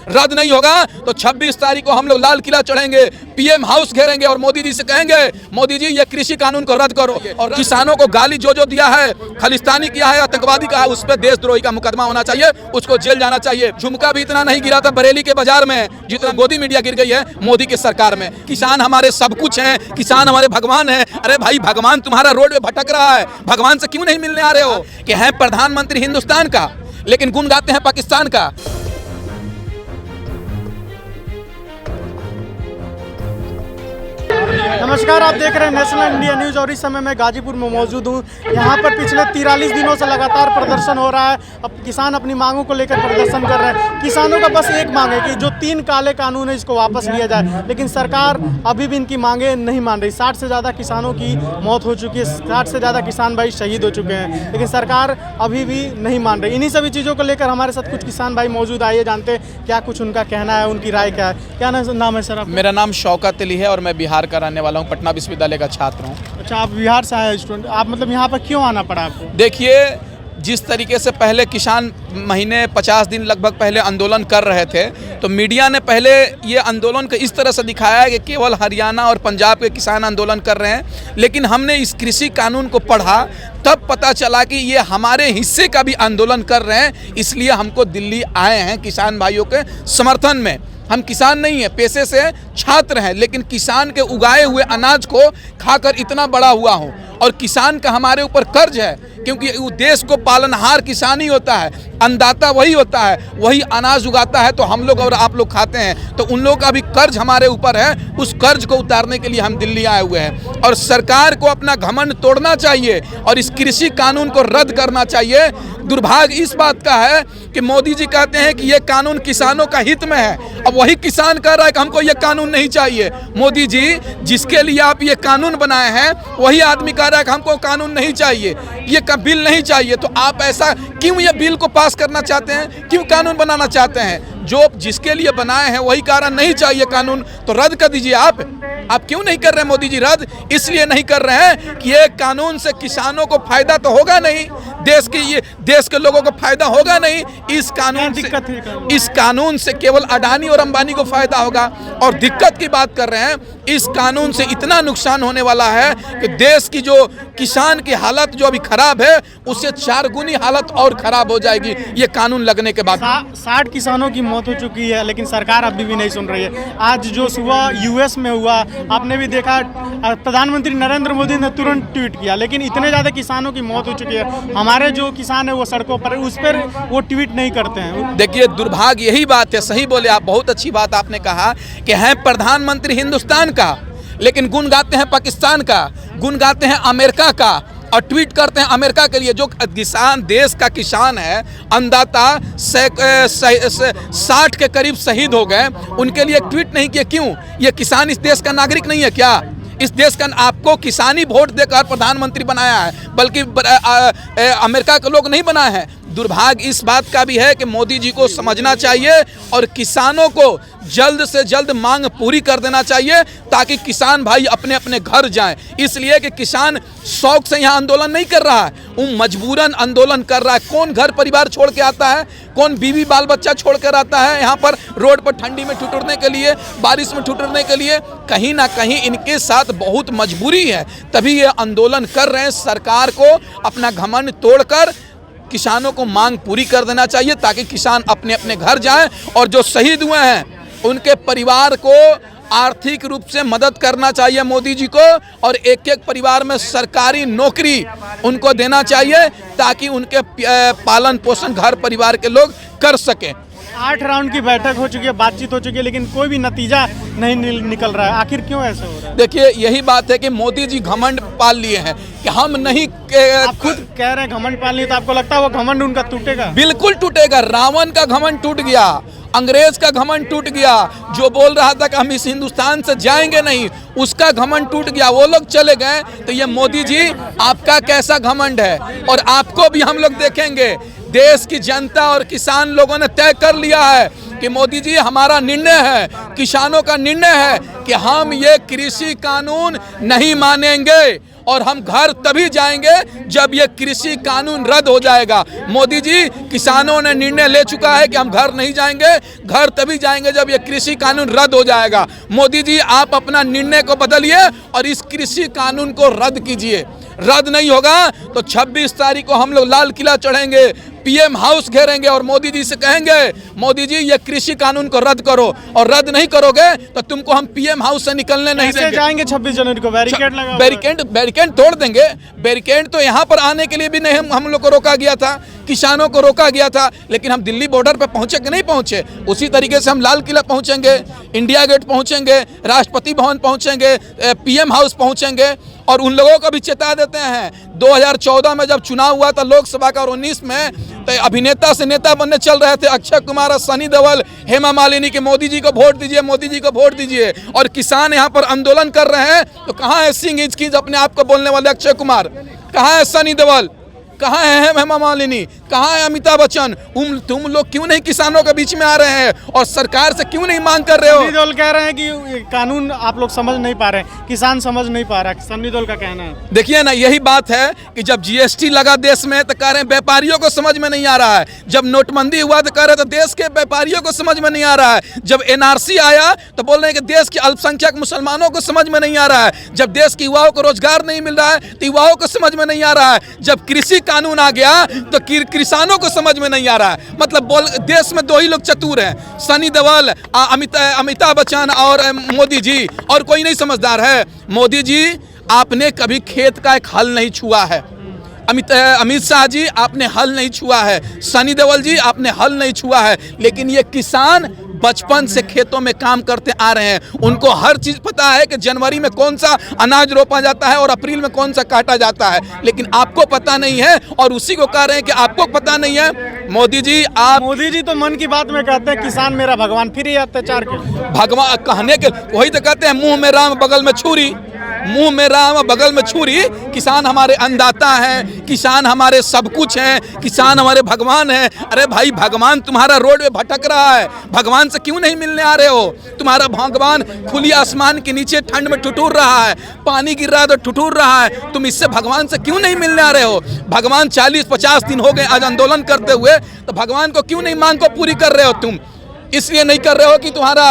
रद्द नहीं होगा तो 26 तारीख को हम लोग लाल किला चढ़ेंगे, पीएम हाउस घेरेंगे और मोदी जी से कहेंगे, मोदी जी ये कृषि कानून को रद्द करो। और किसानों को गाली जो दिया है, खालिस्तानी किया है, आतंकवादी का है, उस पर देशद्रोही का मुकदमा होना चाहिए, उसको जेल जाना चाहिए। झुमका भी इतना नहीं गिरा था बरेली के बाजार में जितना गोदी मीडिया गिर गई है मोदी की सरकार में। किसान हमारे सब कुछ हैं, किसान हमारे भगवान हैं। अरे भाई, भगवान तुम्हारा रोड पे भटक रहा है, भगवान से क्यों नहीं मिलने आ रहे हो? कि हैं प्रधानमंत्री हिंदुस्तान का लेकिन गुण गाते हैं पाकिस्तान का। नमस्कार, आप देख रहे हैं नेशनल इंडिया न्यूज़ और इस समय मैं गाजीपुर में मौजूद हूँ। यहाँ पर पिछले 43 दिनों से लगातार प्रदर्शन हो रहा है। अब किसान अपनी मांगों को लेकर प्रदर्शन कर रहे हैं। किसानों का बस एक मांग है कि जो 3 काले कानून है इसको वापस लिया जाए, लेकिन सरकार अभी भी इनकी मांगें नहीं मान रही। 60 से ज़्यादा किसानों की मौत हो चुकी है, 60 से ज़्यादा किसान भाई शहीद हो चुके हैं, लेकिन सरकार अभी भी नहीं मान रही। इन्हीं सभी चीज़ों को लेकर हमारे साथ कुछ किसान भाई मौजूद, आइए जानते हैं क्या कुछ उनका कहना है, उनकी राय क्या है। क्या नाम है सर? मेरा नाम शौकत अली है और मैं बिहार का रहने वाला हूँ, पटना विश्वविद्यालय का छात्र हूँ। अच्छा, आप बिहार से आए स्टूडेंट, आप मतलब यहाँ पर क्यों आना पड़ा आपको? देखिए, जिस तरीके से पहले किसान महीने 50 दिन लगभग पहले आंदोलन कर रहे थे, तो मीडिया ने पहले ये आंदोलन को इस तरह से दिखाया है कि केवल हरियाणा और पंजाब के किसान आंदोलन कर रहे हैं, लेकिन हमने इस कृषि कानून को पढ़ा तब पता चला कि ये हमारे हिस्से का भी आंदोलन कर रहे हैं। इसलिए हमको दिल्ली आए हैं किसान भाइयों के समर्थन में। हम किसान नहीं हैं, पेशे से छात्र हैं, लेकिन किसान के उगाए हुए अनाज को खाकर इतना बड़ा हुआ हूँ। और किसान का हमारे ऊपर कर्ज है, क्योंकि देश को पालनहार किसान ही होता है, अन्नदाता वही होता है, वही अनाज उगाता है तो हम लोग और आप लोग खाते हैं। तो उन लोगों का भी कर्ज हमारे ऊपर है, उस कर्ज को उतारने के लिए हम दिल्ली आए हुए हैं। और सरकार को अपना घमंड तोड़ना चाहिए और इस कृषि कानून को रद्द करना चाहिए। दुर्भाग्य इस बात का है कि मोदी जी कहते हैं कि ये कानून किसानों का हित में है, अब वही किसान कह रहा है कि हमको ये कानून नहीं चाहिए। मोदी जी, जिसके लिए आप ये कानून बनाए हैं वही आदमी कह रहा है कि हमको कानून नहीं चाहिए, ये बिल नहीं चाहिए। तो आप ऐसा क्यों ये बिल को पास करना चाहते हैं, क्यों कानून बनाना चाहते हैं? जो जिसके लिए बनाए हैं वही कह रहा नहीं चाहिए कानून, तो रद्द कर दीजिए। आप क्यों नहीं कर रहे हैं मोदी जी रद्द? इसलिए नहीं कर रहे हैं कि ये कानून से किसानों को फायदा तो होगा नहीं, देश के लोगों को फायदा होगा नहीं। इस कानून से केवल अडानी और अंबानी को फायदा होगा। और दिक्कत की बात कर रहे हैं, इस कानून से इतना नुकसान होने वाला है कि देश की जो किसान की हालत जो अभी खराब है उससे 4 गुनी हालत और खराब हो जाएगी ये कानून लगने के बाद। 60 किसानों की मौत हो चुकी है, लेकिन सरकार अभी भी नहीं सुन रही है। आज जो सुबह यूएस में हुआ आपने भी देखा, प्रधानमंत्री नरेंद्र मोदी ने तुरंत ट्वीट किया, लेकिन इतने ज़्यादा किसानों की मौत हो चुकी है, हमारे जो किसान है वो सड़कों पर, उस पर वो ट्वीट नहीं करते हैं। देखिए, दुर्भाग्य यही बात है। सही बोले आप, बहुत अच्छी बात आपने कहा कि हैं प्रधानमंत्री हिंदुस्तान का लेकिन गुण गाते हैं पाकिस्तान का, गुण गाते हैं अमेरिका का और ट्वीट करते हैं अमेरिका के लिए। जो किसान, देश का किसान है, अन्नदाता 60 के करीब शहीद हो गए, उनके लिए ट्वीट नहीं किए। क्यों? ये किसान इस देश का नागरिक नहीं है क्या? इस देश का आपको किसानी वोट देकर प्रधानमंत्री बनाया है, बल्कि अमेरिका के लोग नहीं बनाए हैं। दुर्भाग्य इस बात का भी है कि मोदी जी को समझना चाहिए और किसानों को जल्द से जल्द मांग पूरी कर देना चाहिए ताकि किसान भाई अपने अपने घर जाएं। इसलिए कि किसान शौक से यहाँ आंदोलन नहीं कर रहा है, वो मजबूरन आंदोलन कर रहा है। कौन घर परिवार छोड़ के आता है, कौन बीवी बाल बच्चा छोड़ कर आता है यहाँ पर रोड पर ठंडी में ठिठुरने के लिए, बारिश में ठिठुरने के लिए? कहीं ना कहीं इनके साथ बहुत मजबूरी है, तभी ये आंदोलन कर रहे हैं। सरकार को अपना घमंड तोड़कर किसानों को मांग पूरी कर देना चाहिए ताकि किसान अपने अपने घर जाएं और जो शहीद हुए हैं उनके परिवार को आर्थिक रूप से मदद करना चाहिए मोदी जी को, और एक एक परिवार में सरकारी नौकरी उनको देना चाहिए ताकि उनके पालन पोषण घर परिवार के लोग कर सकें। 8 राउंड की बैठक हो चुकी है, बातचीत हो चुकी है, लेकिन कोई भी नतीजा नहीं निकल रहा है। आखिर क्यों ऐसा हो रहा है? देखिए, यही बात है कि मोदी जी घमंड पाल लिए हैं कि हम नहीं। आप खुद कह रहे हैं घमंड पाल लिए, तो आपको लगता है वो घमंड उनका टूटेगा? बिल्कुल टूटेगा। रावण का घमंड टूट गया, अंग्रेज का घमंड टूट गया, जो बोल रहा था कि हम इस हिंदुस्तान से जाएंगे नहीं, उसका घमंड टूट गया, वो लोग चले गए। तो ये मोदी जी आपका कैसा घमंड है? और आपको भी हम लोग देखेंगे। देश की जनता और किसान लोगों ने तय कर लिया है कि मोदी जी हमारा निर्णय है, किसानों का निर्णय है कि हम ये कृषि कानून नहीं मानेंगे और हम घर तभी जाएंगे जब ये कृषि कानून रद्द हो जाएगा। मोदी जी, किसानों ने निर्णय ले चुका है कि हम घर नहीं जाएंगे, घर तभी जाएंगे जब ये कृषि कानून रद्द हो जाएगा। मोदी जी, आप अपना निर्णय को बदलिए और इस कृषि कानून को रद्द कीजिए। रद्द नहीं होगा तो 26 तारीख को हम लोग लाल किला चढ़ेंगे, पीएम हाउस घेरेंगे और मोदी जी से कहेंगे, मोदी जी ये कृषि कानून को रद्द करो, और रद्द नहीं करोगे तो तुमको हम पीएम हाउस से निकलने नहीं देंगे। जाएंगे 26 जनवरी को बैरिकेड लगा, बैरिकेड तोड़ देंगे। बैरिकेड तो यहाँ पर आने के लिए भी नहीं हम लोग को रोका गया था, किसानों को रोका गया था, लेकिन हम दिल्ली बॉर्डर पे पहुंचे कि नहीं पहुंचे, उसी तरीके से हम लाल किला पहुंचेंगे, इंडिया गेट पहुंचेंगे, राष्ट्रपति भवन पहुंचेंगे, पीएम हाउस पहुंचेंगे। और उन लोगों को भी चेता देते हैं, 2014 में जब चुनाव हुआ था लोकसभा का और 19 में, तो अभिनेता से नेता बनने चल रहे थे अक्षय कुमार और सनी देओल, हेमा मालिनी के मोदी जी को वोट दीजिए, मोदी जी को वोट दीजिए, और किसान यहाँ पर आंदोलन कर रहे हैं। तो कहाँ है सिंह हिचकिच अपने आप को बोलने वाले अक्षय कुमार, कहाँ है सनी देओल, कहाँ है हेमा मालिनी, कहाँ है अमिताभ बच्चन? तुम लोग क्यों नहीं किसानों के बीच में आ रहे हैं और सरकार से क्यों नहीं मांग कर रहे हो? सनी देओल कह रहे हैं कि कानून आप लोग समझ नहीं पा रहे हैं, किसान समझ नहीं पा रहा है, सनी देओल का कहना है। देखिए ना, यही बात है कि जब जीएसटी लगा देश में तो कह रहे हैं व्यापारियों को समझ में नहीं आ रहा है, जब नोटबंदी हुआ तो कह रहे तो देश के व्यापारियों को समझ में नहीं आ रहा है, जब एनआरसी आया तो बोल रहे हैं कि देश के अल्पसंख्यक मुसलमानों को समझ में नहीं आ रहा है, जब देश के युवाओं को रोजगार नहीं मिल रहा है तो युवाओं को समझ में नहीं आ रहा है, जब कृषि कानून आ गया तो किसानों को समझ में नहीं आ रहा है। मतलब देश में दो ही लोग चतुर हैं, सनी देओल, अमिताभ बच्चन और मोदी जी, और कोई नहीं समझदार है। मोदी जी, आपने कभी खेत का एक हल नहीं छुआ है। अमित शाह जी, आपने हल नहीं छुआ है। सनी देओल जी, आपने हल नहीं छुआ है। लेकिन ये किसान बचपन से खेतों में काम करते आ रहे हैं, उनको हर चीज पता है कि जनवरी में कौन सा अनाज रोपा जाता है और अप्रैल में कौन सा काटा जाता है, लेकिन आपको पता नहीं है और उसी को कह रहे हैं कि आपको पता नहीं है। मोदी जी, मोदी जी तो मन की बात में कहते हैं किसान मेरा भगवान, फिर ये अत्याचार के भगवान कहने के वही तो कहते हैं, मुंह में राम बगल में छुरी, मुंह में राम बगल में छुरी। किसान हमारे अन्नदाता हैं, किसान हमारे सब कुछ हैं, किसान हमारे भगवान हैं। अरे भाई, भगवान तुम्हारा रोड में भटक रहा है, भगवान से क्यों नहीं मिलने आ रहे हो? तुम्हारा भगवान खुली आसमान के नीचे ठंड में ठिठुर रहा है, पानी गिर रहा है तो ठिठुर रहा है, तुम इससे भगवान से क्यों नहीं मिलने आ रहे हो? भगवान 40-50 दिन हो गए आज आंदोलन करते हुए, तो भगवान को क्यों नहीं मांग को पूरी कर रहे हो तुम? इसलिए नहीं कर रहे हो कि तुम्हारा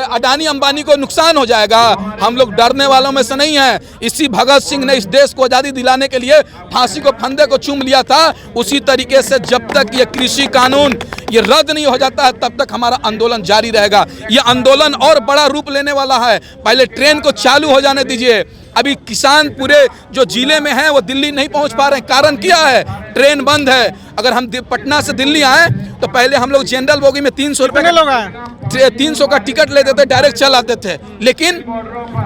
अडानी अंबानी को नुकसान हो जाएगा। हम लोग डरने वालों में से नहीं हैं। इसी भगत सिंह ने इस देश को आज़ादी दिलाने के लिए फांसी को फंदे को चूम लिया था। उसी तरीके से जब तक ये कृषि कानून ये रद्द नहीं हो जाता है तब तक हमारा आंदोलन जारी रहेगा। ये आंदोलन और बड़ा रूप लेने वाला है। पहले ट्रेन को चालू हो जाने दीजिए। अभी किसान पूरे जो जिले में हैं वो दिल्ली नहीं पहुंच पा रहे हैं। कारण क्या है? ट्रेन बंद है। अगर हम पटना से दिल्ली आए तो पहले हम लोग जनरल बोगी में 300 रुपये का लोग आए 300 का टिकट लेते थे, डायरेक्ट चल आते थे। लेकिन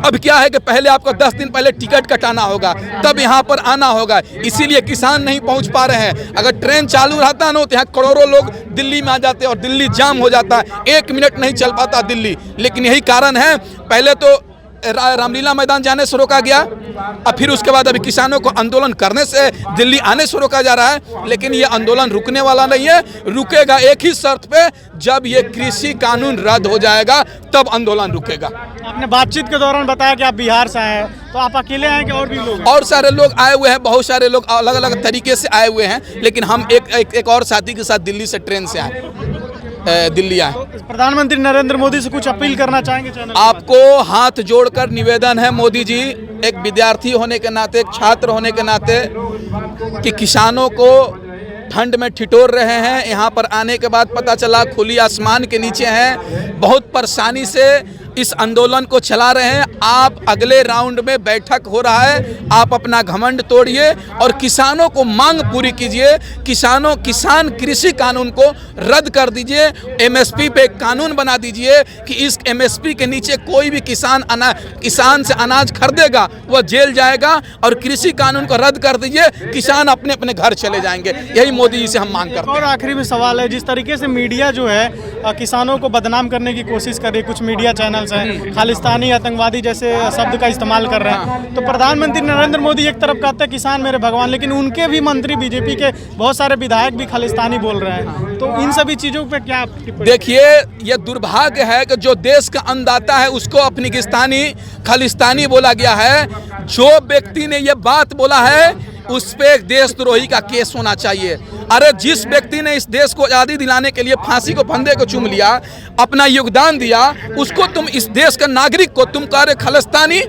अब क्या है कि पहले आपको 10 दिन पहले टिकट कटाना होगा, तब यहाँ पर आना होगा। इसीलिए किसान नहीं पहुँच पा रहे हैं। अगर ट्रेन चालू रहता ना तो यहाँ करोड़ों लोग दिल्ली में आ जाते और दिल्ली जाम हो जाता है, 1 मिनट नहीं चल पाता दिल्ली। लेकिन यही कारण है, पहले तो रामलीला मैदान जाने से रोका गया, और फिर उसके बाद अभी किसानों को आंदोलन करने से दिल्ली आने से रोका जा रहा है। लेकिन ये आंदोलन रुकने वाला नहीं है, रुकेगा एक ही शर्त पे, जब ये कृषि कानून रद्द हो जाएगा तब आंदोलन रुकेगा। आपने बातचीत के दौरान बताया कि आप बिहार से आए हैं, तो आप अकेले हैं कि और भी लोग? और सारे लोग आए हुए हैं, बहुत सारे लोग अलग अलग तरीके से आए हुए हैं। लेकिन हम एक और साथी के साथ दिल्ली से ट्रेन से आए, दिल्ली आए। प्रधानमंत्री नरेंद्र मोदी से कुछ अपील करना चाहेंगे चैनल? आपको हाथ जोड़कर निवेदन है मोदी जी, एक विद्यार्थी होने के नाते, एक छात्र होने के नाते, कि किसानों को ठंड में ठिठुर रहे हैं। यहाँ पर आने के बाद पता चला खुली आसमान के नीचे हैं, बहुत परेशानी से इस आंदोलन को चला रहे हैं। आप अगले राउंड में बैठक हो रहा है, आप अपना घमंड तोड़िए और किसानों को मांग पूरी कीजिए। किसान कृषि कानून को रद्द कर दीजिए, एमएसपी पे एक कानून बना दीजिए कि इस एमएसपी के नीचे कोई भी किसान से अनाज खरीदेगा वह जेल जाएगा, और कृषि कानून को रद्द कर दीजिए, किसान अपने अपने घर चले जाएंगे। यही मोदी जी से हम मांग करते हैं। और आखिरी में सवाल है, जिस तरीके से मीडिया जो है किसानों को बदनाम करने की कोशिश कर रही है, कुछ मीडिया चैनल चैनल्स हैं खालिस्तानी आतंकवादी जैसे शब्द का इस्तेमाल कर रहे हैं। तो प्रधानमंत्री नरेंद्र मोदी एक तरफ कहते हैं किसान मेरे भगवान, लेकिन उनके भी मंत्री बीजेपी के बहुत सारे विधायक भी खालिस्तानी बोल रहे हैं। तो इन सभी चीज़ों पे क्या टिप्पणी? देखिए, ये दुर्भाग्य है कि जो देश का अन्नदाता है उसको अफगानिस्तानी खालिस्तानी बोला गया है। जो व्यक्ति ने ये बात बोला है उस पे एक देशद्रोही का केस होना चाहिए। अरे जिस व्यक्ति ने इस देश को आज़ादी दिलाने के लिए फांसी को फंदे को चूम लिया, अपना योगदान दिया, उसको तुम इस देश का नागरिक को तुम कह रहे खालिस्तानी,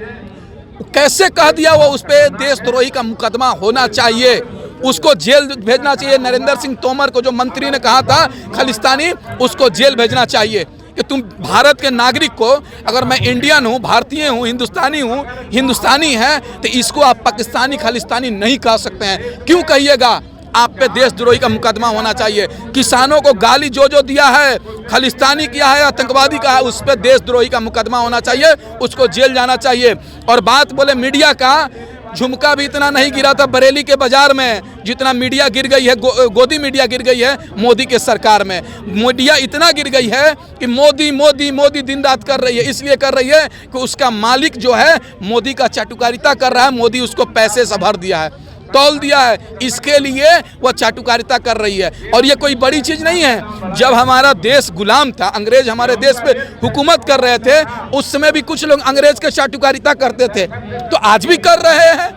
कैसे कह दिया? वो उस पे देशद्रोही का मुकदमा होना चाहिए, उसको जेल भेजना चाहिए। नरेंद्र सिंह तोमर को जो मंत्री ने कहा था खालिस्तानी, उसको जेल भेजना चाहिए कि तुम भारत के नागरिक को, अगर मैं इंडियन हूँ, भारतीय हूँ, हिंदुस्तानी है, तो इसको आप पाकिस्तानी खालिस्तानी नहीं कह सकते हैं। क्यों कहिएगा? आप पे देशद्रोही का मुकदमा होना चाहिए। किसानों को गाली जो दिया है, खालिस्तानी किया है, आतंकवादी का है, उस पर देशद्रोही का मुकदमा होना चाहिए, उसको जेल जाना चाहिए। और बात बोले मीडिया का, झुमका भी इतना नहीं गिरा था बरेली के बाजार में जितना मीडिया गिर गई है, गोदी मीडिया गिर गई है मोदी के सरकार में। मीडिया इतना गिर गई है कि मोदी मोदी मोदी दिन रात कर रही है। इसलिए कर रही है कि उसका मालिक जो है मोदी का चाटुकारिता कर रहा है, मोदी उसको पैसे से भर दिया है, तौल दिया है, इसके लिए वह चाटुकारिता कर रही है। और ये कोई बड़ी चीज़ नहीं है। जब हमारा देश गुलाम था, अंग्रेज हमारे देश पे हुकूमत कर रहे थे, उस समय भी कुछ लोग अंग्रेज के चाटुकारिता करते थे, तो आज भी कर रहे हैं।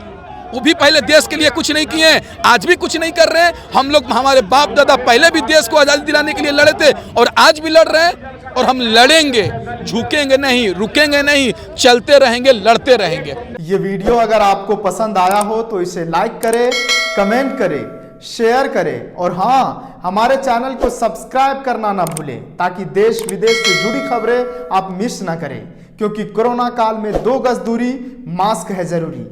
वो भी पहले देश के लिए कुछ नहीं किए, आज भी कुछ नहीं कर रहे हैं। हम लोग, हमारे बाप दादा पहले भी देश को आज़ादी दिलाने के लिए लड़े थे और आज भी लड़ रहे हैं, और हम लड़ेंगे, झुकेंगे नहीं, रुकेंगे नहीं, चलते रहेंगे, लड़ते रहेंगे। ये वीडियो अगर आपको पसंद आया हो तो इसे लाइक करें, कमेंट करें, शेयर करें और हाँ, हमारे चैनल को सब्सक्राइब करना ना भूलें ताकि देश विदेश से जुड़ी खबरें आप मिस ना करें, क्योंकि कोरोना काल में 2 गज दूरी, मास्क है जरूरी।